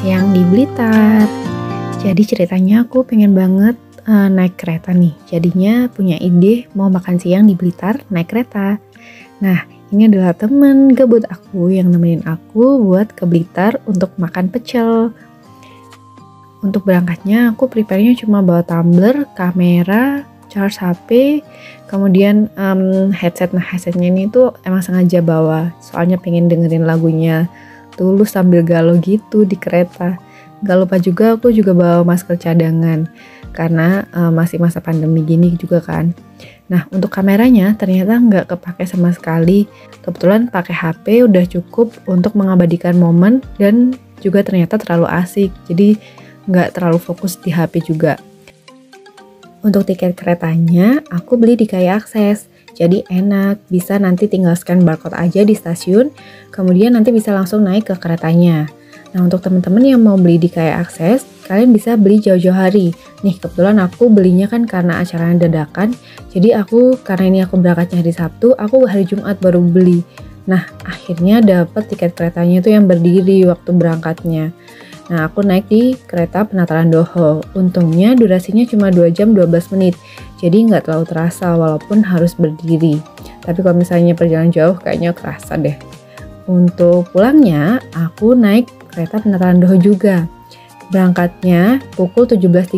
siang di Blitar. Jadi ceritanya aku pengen banget naik kereta nih. Jadinya punya ide mau makan siang di Blitar naik kereta. Nah, ini adalah temen gabut aku yang nemenin aku buat ke Blitar untuk makan pecel. Untuk berangkatnya aku prepare-nya cuma bawa tumbler, kamera, charge HP, kemudian headset. Nah, headsetnya ini tuh emang sengaja bawa, soalnya pengen dengerin lagunya Tulus sambil galau gitu di kereta. Gak lupa juga aku juga bawa masker cadangan, karena masih masa pandemi gini juga kan. Nah, untuk kameranya ternyata nggak kepake sama sekali. Kebetulan pakai HP udah cukup untuk mengabadikan momen dan juga ternyata terlalu asik. Jadi nggak terlalu fokus di HP juga. Untuk tiket keretanya aku beli di KAI Akses. Jadi enak, bisa nanti tinggal scan barcode aja di stasiun, kemudian nanti bisa langsung naik ke keretanya. Nah, untuk teman-teman yang mau beli di KAI Akses, kalian bisa beli jauh-jauh hari. Nih, kebetulan aku belinya kan karena acaranya dadakan. Jadi karena ini aku berangkatnya hari Sabtu, aku hari Jumat baru beli. Nah, akhirnya dapat tiket keretanya itu yang berdiri waktu berangkatnya. Nah, aku naik di kereta Penataran Doho. Untungnya durasinya cuma 2 jam 12 menit. Jadi nggak terlalu terasa walaupun harus berdiri. Tapi kalau misalnya perjalanan jauh kayaknya kerasa deh. Untuk pulangnya, aku naik kereta Penataran Doho juga. Berangkatnya pukul 17.35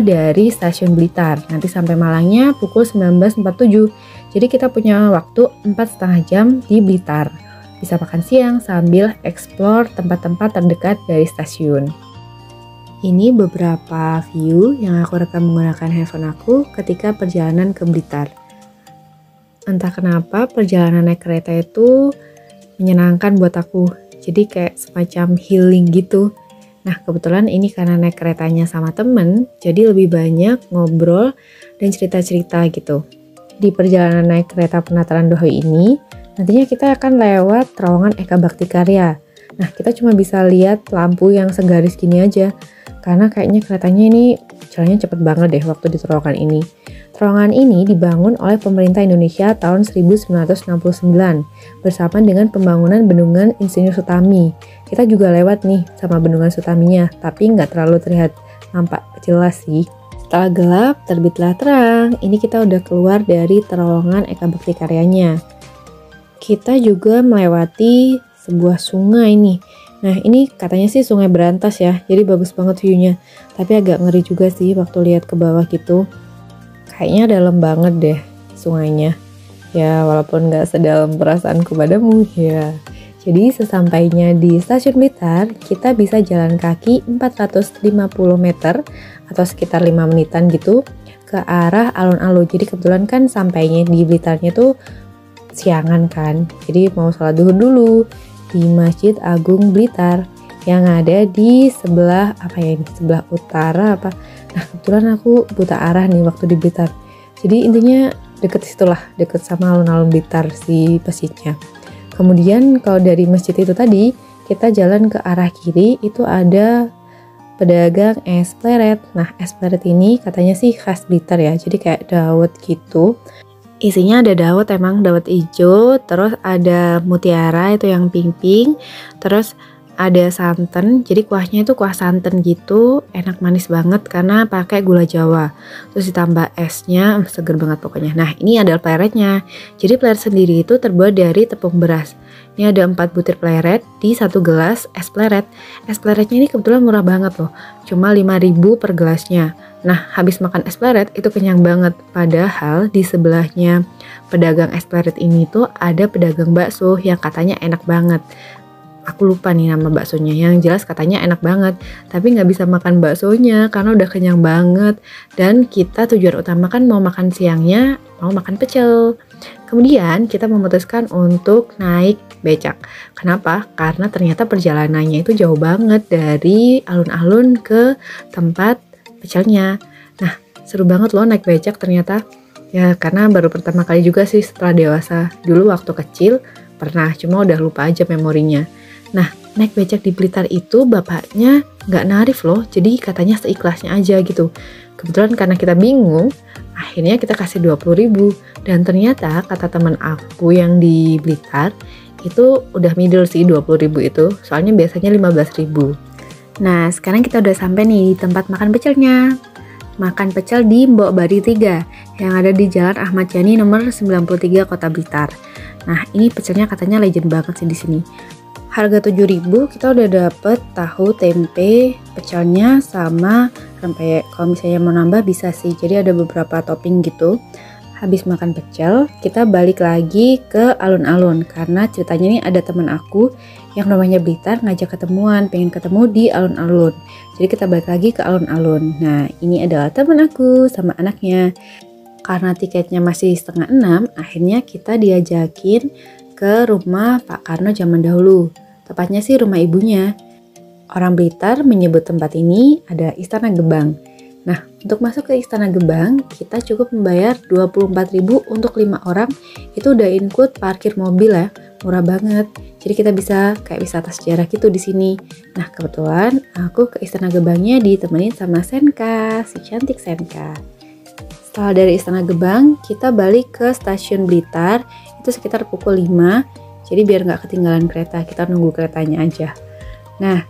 dari stasiun Blitar. Nanti sampai Malangnya pukul 19.47. Jadi kita punya waktu 4,5 jam di Blitar. Bisa makan siang sambil explore tempat-tempat terdekat dari stasiun. Ini beberapa view yang aku rekam menggunakan handphone aku ketika perjalanan ke Blitar. Entah kenapa perjalanan naik kereta itu menyenangkan buat aku. Jadi kayak semacam healing gitu. Nah, kebetulan ini karena naik keretanya sama temen, jadi lebih banyak ngobrol dan cerita-cerita gitu. Di perjalanan naik kereta Penataran Doho ini, nantinya kita akan lewat terowongan Eka Bakti Karya. Nah, kita cuma bisa lihat lampu yang segaris gini aja. Karena kayaknya keretanya ini jalannya cepet banget deh waktu di terowongan ini. Terowongan ini dibangun oleh pemerintah Indonesia tahun 1969 bersama dengan pembangunan Bendungan Insinyur Sutami. Kita juga lewat nih sama Bendungan Sutaminya, tapi nggak terlalu terlihat nampak jelas sih. Setelah gelap, terbitlah terang. Ini kita udah keluar dari terowongan Eka Bakti Karyanya. Kita juga melewati sebuah sungai nih. Nah, ini katanya sih sungai berantas ya, jadi bagus banget view-nya. Tapi agak ngeri juga sih waktu lihat ke bawah gitu. Kayaknya dalam banget deh sungainya. Ya, walaupun gak sedalam perasaanku padamu ya. Jadi sesampainya di stasiun Blitar, kita bisa jalan kaki 450 meter atau sekitar 5 menitan gitu ke arah alun-alun. Jadi kebetulan kan sampainya di Blitarnya tuh siangan kan, jadi mau sholat duhur dulu di Masjid Agung Blitar yang ada di sebelah sebelah utara apa. Nah, kebetulan aku buta arah nih waktu di Blitar, jadi intinya deket situlah, deket sama alun-alun Blitar si masjidnya. Kemudian kalau dari masjid itu tadi kita jalan ke arah kiri, itu ada pedagang es pleret. Nah, es pleret ini katanya sih khas Blitar ya, jadi kayak dawet gitu. Isinya ada dawet, emang dawet hijau, terus ada mutiara itu yang pink-pink, terus ada santan, jadi kuahnya itu kuah santan gitu, enak manis banget karena pakai gula Jawa. Terus ditambah esnya, seger banget pokoknya. Nah, ini adalah pleretnya. Jadi pleret sendiri itu terbuat dari tepung beras. Ini ada 4 butir pleret di 1 gelas es pleret. Es pleretnya ini kebetulan murah banget loh, cuma 5.000 per gelasnya. Nah, habis makan es pleret itu kenyang banget. Padahal di sebelahnya pedagang es pleret ini tuh ada pedagang bakso yang katanya enak banget. Aku lupa nih nama baksonya, yang jelas katanya enak banget. Tapi nggak bisa makan baksonya karena udah kenyang banget. Dan kita tujuan utama kan mau makan siangnya, mau makan pecel. Kemudian kita memutuskan untuk naik becak. Kenapa? Karena ternyata perjalanannya itu jauh banget dari alun-alun ke tempat pecelnya. Nah, seru banget loh naik becak ternyata. Ya, karena baru pertama kali juga sih setelah dewasa. Dulu waktu kecil pernah, cuma udah lupa aja memorinya. Nah, naik becak di Blitar itu bapaknya nggak narif loh, jadi katanya seikhlasnya aja gitu. Kebetulan karena kita bingung, akhirnya kita kasih 20.000. Dan ternyata kata teman aku yang di Blitar, itu udah middle sih 20.000 itu, soalnya biasanya 15.000. Nah, sekarang kita udah sampai nih di tempat makan pecelnya. Makan pecel di Mbok Bari 3 yang ada di Jalan Ahmad Yani nomor 93 Kota Blitar. Nah, ini pecelnya katanya legend banget sih di sini. Harga 7.000 kita udah dapet tahu, tempe, pecelnya sama rempeyek. Kalau misalnya mau nambah bisa sih. Jadi ada beberapa topping gitu. Habis makan pecel, kita balik lagi ke alun-alun karena ceritanya nih ada teman aku yang namanya Blitar ngajak ketemuan, pengen ketemu di alun-alun. Jadi kita balik lagi ke alun-alun. Nah, ini adalah teman aku sama anaknya. Karena tiketnya masih setengah 6, akhirnya kita diajakin ke rumah Pak Karno zaman dahulu. Tepatnya sih rumah ibunya. Orang Blitar menyebut tempat ini ada Istana Gebang. Nah, untuk masuk ke Istana Gebang, kita cukup membayar 24.000 untuk 5 orang. Itu udah include parkir mobil ya, murah banget. Jadi kita bisa kayak wisata sejarah gitu di sini. Nah, kebetulan aku ke Istana Gebangnya ditemenin sama Senka, si cantik Senka. Setelah dari Istana Gebang, kita balik ke stasiun Blitar. Itu sekitar pukul 5. Jadi biar nggak ketinggalan kereta, kita nunggu keretanya aja. Nah,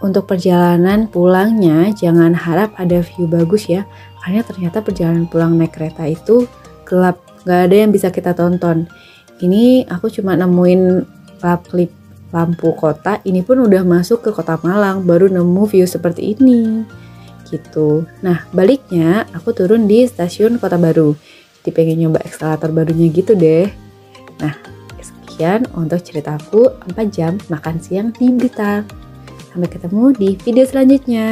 untuk perjalanan pulangnya jangan harap ada view bagus ya, karena ternyata perjalanan pulang naik kereta itu gelap, nggak ada yang bisa kita tonton. Ini aku cuma nemuin klip lampu kota, ini pun udah masuk ke Kota Malang, baru nemu view seperti ini gitu. Nah, baliknya aku turun di stasiun Kota Baru, jadi pengen nyoba eskalator barunya gitu deh. Nah, sekian untuk ceritaku 4 jam makan siang di Blitar. Sampai ketemu di video selanjutnya.